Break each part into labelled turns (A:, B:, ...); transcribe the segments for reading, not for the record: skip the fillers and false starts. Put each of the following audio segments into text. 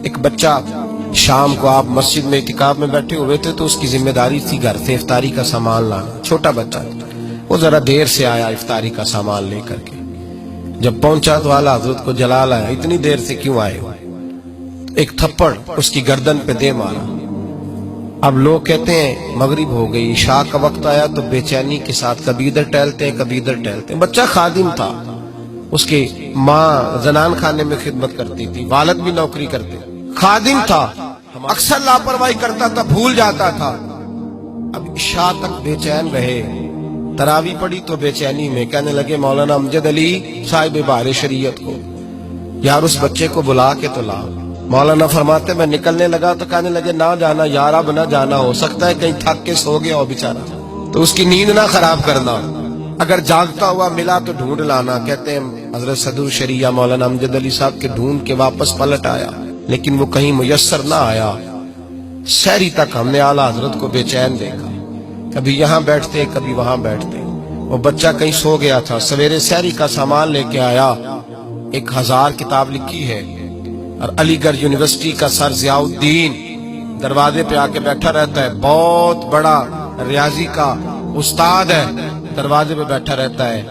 A: ایک بچہ شام کو آپ مسجد میں اعتکاف میں بیٹھے ہوئے تھے تو اس کی ذمہ داری تھی گھر سے افطاری کا سامان لانا. چھوٹا بچہ وہ ذرا دیر سے آیا افطاری کا سامان لے کر کے. جب پہنچا تو اعلیٰ حضرت کو جلال آیا, اتنی دیر سے کیوں آئے ہو؟ ایک تھپڑ اس کی گردن پہ دے مارا. اب لوگ کہتے ہیں مغرب ہو گئی, عشاء کا وقت آیا تو بے چینی کے ساتھ کبھی ادھر ٹہلتے ہیں کبھی ادھر ٹہلتے ہیں. بچہ خادم تھا, اس کی ماں زنان خانے میں خدمت کرتی تھی, والد بھی نوکری کرتے, خادم تھا, اکثر لاپرواہی کرتا تھا, بھول جاتا تھا. اب عشاء تک بے چین رہے, تراویح پڑھی تو بے چینی میں کہنے لگے مولانا امجد علی صاحب بہار شریعت کو, یار اس بچے کو بلا کے تو لا. مولانا فرماتے میں نکلنے لگا تو کہنے لگے نہ جانا یار, اب نہ جانا, ہو سکتا ہے کہیں تھک کے سو گیا ہو بیچارہ, تو اس کی نیند نہ خراب کرنا, اگر جاگتا ہوا ملا تو ڈھونڈ لانا. کہتے ہیں حضرت صدر شریعہ مولانا امجد علی صاحب کے ڈھونڈ کے واپس پلٹ آیا, لیکن وہ کہیں میسر نہ آیا. سحری تک ہم نے اعلیٰ حضرت کو بے چین دیکھا, کبھی یہاں بیٹھتے کبھی وہاں بیٹھتے. وہ بچہ کہیں سو گیا تھا, سویرے سحری کا سامان لے کے آیا, 1000 کتاب لکھی ہے, اور علی گڑھ یونیورسٹی کا سر ضیاء الدین دروازے پہ آ کے بیٹھا رہتا ہے, بہت بڑا ریاضی کا استاد ہے, دروازے پہ بیٹھا رہتا ہے.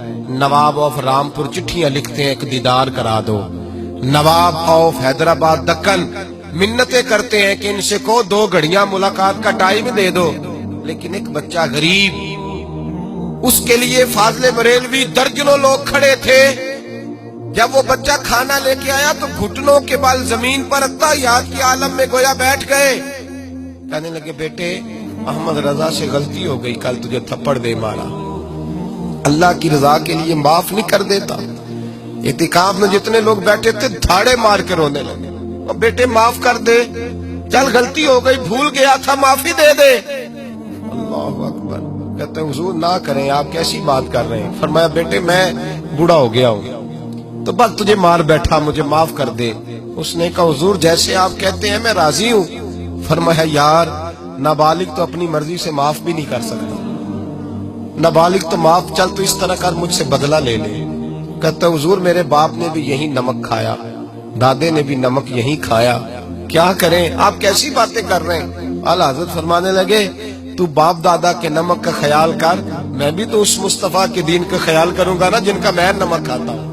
A: نواب آف رامپور چٹھیاں لکھتے ہیں ایک دیدار کرا دو, نواب آف حیدرآباد دکن منتیں کرتے ہیں کہ ان سے کو 2 گھڑیاں ملاقات کا ٹائم دے دو. لیکن ایک بچہ غریب, اس کے لیے فاضل بریلوی درجنوں لوگ کھڑے تھے. جب وہ بچہ کھانا لے کے آیا تو گھٹنوں کے بال زمین پر اتحیات کے عالم میں گویا بیٹھ گئے. کہنے لگے بیٹے احمد رضا سے غلطی ہو گئی, کل تجھے تھپڑ دے مارا, اللہ کی رضا کے لیے معاف نہیں کر دیتا. اعتکاف میں جتنے لوگ بیٹھے تھے دھاڑے مار کے رونے لگے, بیٹے معاف کر دے, چل غلطی ہو گئی, بھول گیا تھا, معافی دے دے. اللہ اکبر. کہتے ہیں حضور نہ کریں, آپ کیسی بات کر رہے ہیں. فرمایا بیٹے میں بوڑھا ہو گیا ہوں تو بس تجھے مار بیٹھا, مجھے معاف کر دے. اس نے کہا حضور جیسے آپ کہتے ہیں میں راضی ہوں. فرمایا یار نابالغ تو اپنی مرضی سے معاف بھی نہیں کر سکتا, نابالغ تو معاف, چل تو اس طرح کر مجھ سے بدلہ لے لے. کہتا حضور میرے باپ نے بھی یہی نمک کھایا, دادے نے بھی نمک یہی کھایا, کیا کریں, آپ کیسی باتیں کر رہے ہیں. اعلیٰ حضرت فرمانے لگے تو باپ دادا کے نمک کا خیال کر, میں بھی تو اس مصطفیٰ کے دین کا خیال کروں گا نا جن کا میں نمک کھاتا ہوں,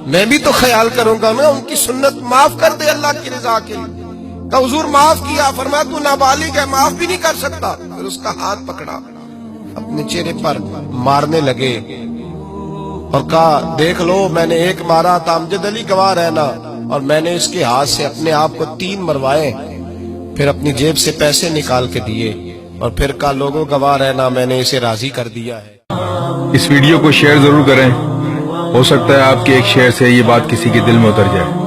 A: میں بھی تو خیال کروں گا نا, ان کی سنت معاف کر دے اللہ کی رضا کے لیے. کہ حضور معاف کیا. فرمایا تو نابالغ ہے, معاف بھی نہیں کر سکتا. پھر اس کا ہاتھ پکڑا, اپنے چہرے پر مارنے لگے اور کہا دیکھ لو میں نے 1 مارا تھا, امجد علی گواہ رہنا, اور میں نے اس کے ہاتھ سے اپنے آپ کو 3 مروائے. پھر اپنی جیب سے پیسے نکال کے دیے اور پھر کہا لوگوں گواہ رہنا میں نے اسے راضی کر دیا ہے.
B: اس ویڈیو کو شیئر ضرور کریں, ہو سکتا ہے آپ کے ایک شیئر سے یہ بات کسی کے دل میں اتر جائے.